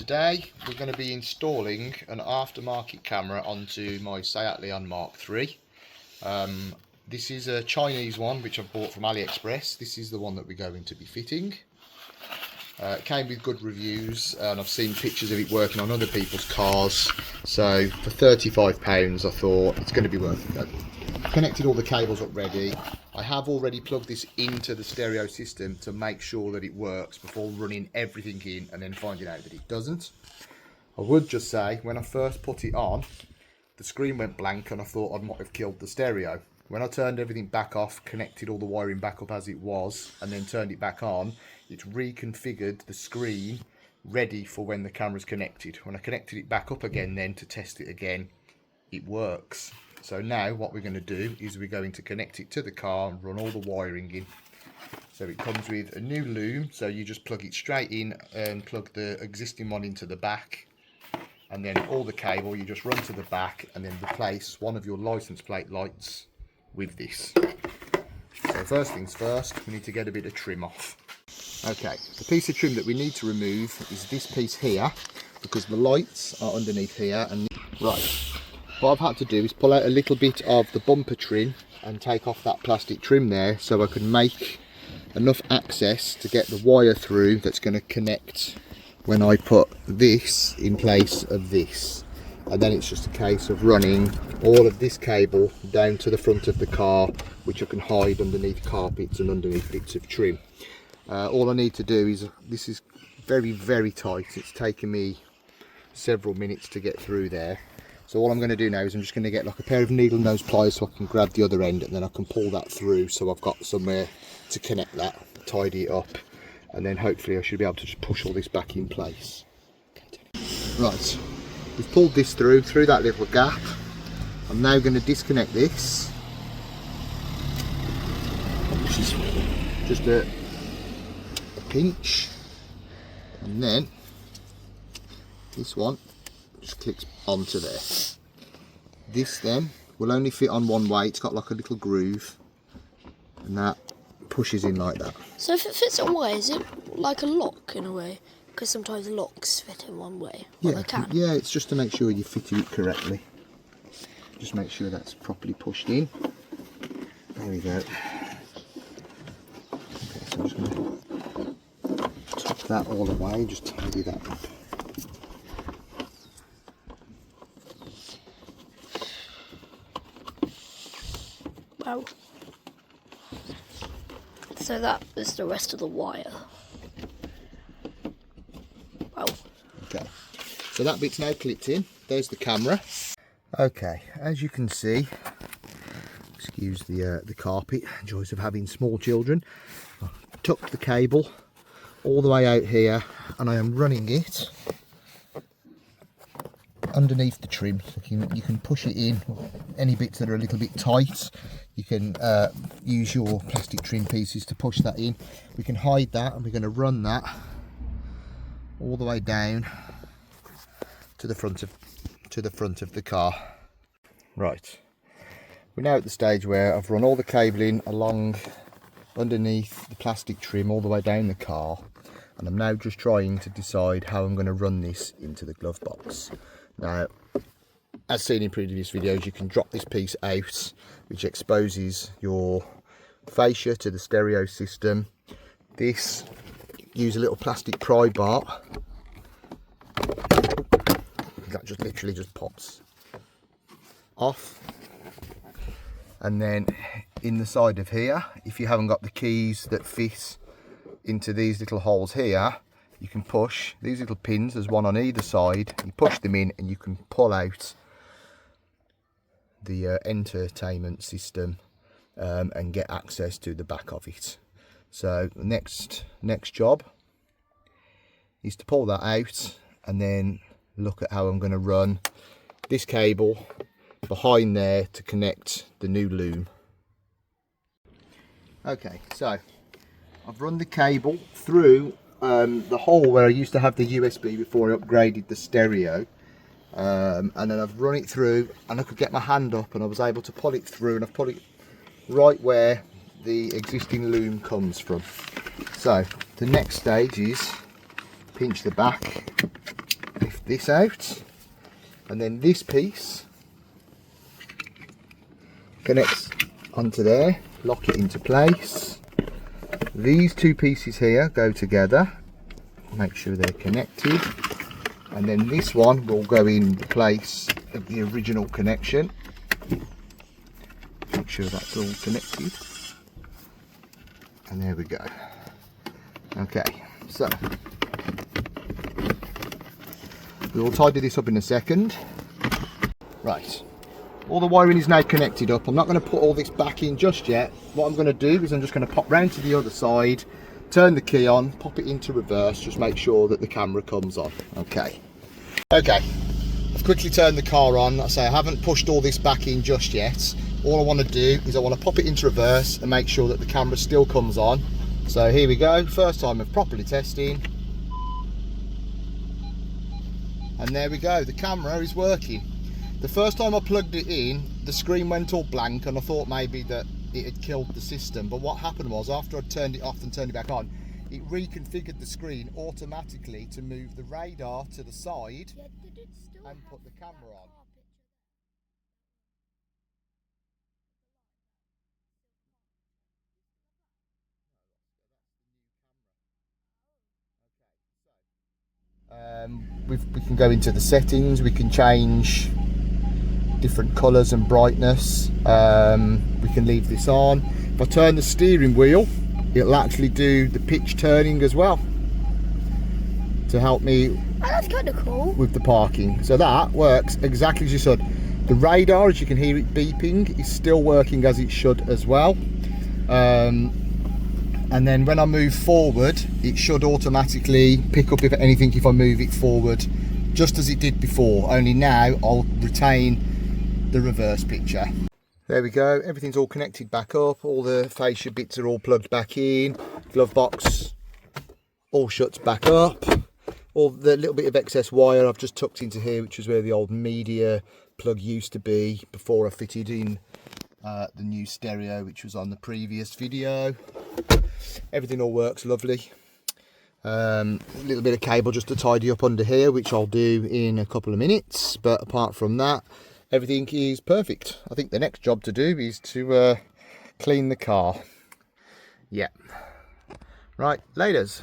Today we're going to be installing an aftermarket camera onto my SEAT Leon Mk3. This is a Chinese one which I've bought from AliExpress. This is the one that we're going to be fitting. It came with good reviews and I've seen pictures of it working on other people's cars. So for £35 I thought it's going to be worth it. I've connected all the cables up ready. I have already plugged this into the stereo system to make sure that it works before running everything in and then finding out that it doesn't. I would just say, when I first put it on, the screen went blank and I thought I might have killed the stereo. When I turned everything back off, connected all the wiring back up as it was, and then turned it back on, it reconfigured the screen ready for when the camera's connected. When I connected it back up again then to test it again, it works. So now what we're going to do is we're going to connect it to the car and run all the wiring in. So it comes with a new loom, so you just plug it straight in and plug the existing one into the back, and then all the cable you just run to the back and then replace one of your license plate lights with this. So first things first, we need to get a bit of trim off. Okay, the piece of trim that we need to remove is this piece here, because the lights are underneath here. And right, what I've had to do is pull out a little bit of the bumper trim and take off that plastic trim there, so I can make enough access to get the wire through that's going to connect when I put this in place of this. And then it's just a case of running all of this cable down to the front of the car, which I can hide underneath carpets and underneath bits of trim. All I need to do is, this is very tight, it's taken me several minutes to get through there. So all I'm going to do now is I'm just going to get like a pair of needle nose pliers so I can grab the other end, and then I can pull that through so I've got somewhere to connect that, tidy it up, and then hopefully I should be able to just push all this back in place. Right, we've pulled this through that little gap. I'm now going to disconnect this, which is just a pinch, and then this one just clicks onto there. This then will only fit on one way. It's got like a little groove, and that pushes in like that. So if it fits in one way, is it like a lock in a way? Because sometimes locks fit in one way. Well, they can. Yeah, it's just to make sure you're fitting it correctly. Just make sure that's properly pushed in. There we go. Okay, so I'm just going to tuck that all away, just tidy that up. Wow. So that is the rest of the wire. Wow. Okay, so that bit's now clipped in. There's the camera. Okay, as you can see, excuse the carpet, joys of having small children. I've tucked the cable all the way out here, and I am running it underneath the trim. So you can push it in. Any bits that are a little bit tight, you can use your plastic trim pieces to push that in. We can hide that, and we're going to run that all the way down to the front of the car. Right, we're now at the stage where I've run all the cabling along underneath the plastic trim all the way down the car, and I'm now just trying to decide how I'm going to run this into the glove box. Now, as seen in previous videos, you can drop this piece out, which exposes your fascia to the stereo system. This, use a little plastic pry bar. That just literally just pops off. And then in the side of here, if you haven't got the keys that fit into these little holes here, you can push these little pins. There's one on either side. You push them in and you can pull out the entertainment system and get access to the back of it. So the next job is to pull that out and then look at how I'm going to run this cable behind there to connect the new loom. Okay, so I've run the cable through the hole where I used to have the USB before I upgraded the stereo, and then I've run it through, and I could get my hand up and I was able to pull it through, and I've put it right where the existing loom comes from. So the next stage is pinch the back this out, and then this piece connects onto there, lock it into place. These two pieces here go together, make sure they're connected, and then this one will go in the place of the original connection. Make sure that's all connected, and there we go. Okay, so we'll tidy this up in a second. Right, all the wiring is now connected up. I'm not going to put all this back in just yet. What I'm going to do is I'm just going to pop round to the other side, turn the key on, pop it into reverse, just make sure that the camera comes on. Okay, I've quickly turned the car on. Like I say, I haven't pushed all this back in just yet. All I want to do is I want to pop it into reverse and make sure that the camera still comes on. So here we go, first time of properly testing. And there we go, the camera is working. The first time I plugged it in, the screen went all blank and I thought maybe that it had killed the system. But what happened was, after I'd turned it off and turned it back on, it reconfigured the screen automatically to move the radar to the side and put the camera on. We can go into the settings, we can change different colours and brightness. We can leave this on. If I turn the steering wheel, it'll actually do the pitch turning as well to help me. Oh, that's kind of cool. With the parking. So that works exactly as you said. The radar, as you can hear it beeping, is still working as it should as well. And then when I move forward, it should automatically pick up if anything if I move it forward, just as it did before, only now I'll retain the reverse picture. There we go, everything's all connected back up, all the fascia bits are all plugged back in, glove box all shuts back up, all the little bit of excess wire I've just tucked into here, which is where the old media plug used to be before I fitted in the new stereo, which was on the previous video. Everything all works lovely. A little bit of cable just to tidy up under here, which I'll do in a couple of minutes, but apart from that, everything is perfect. I think the next job to do is to clean the car. Yeah, right, laters.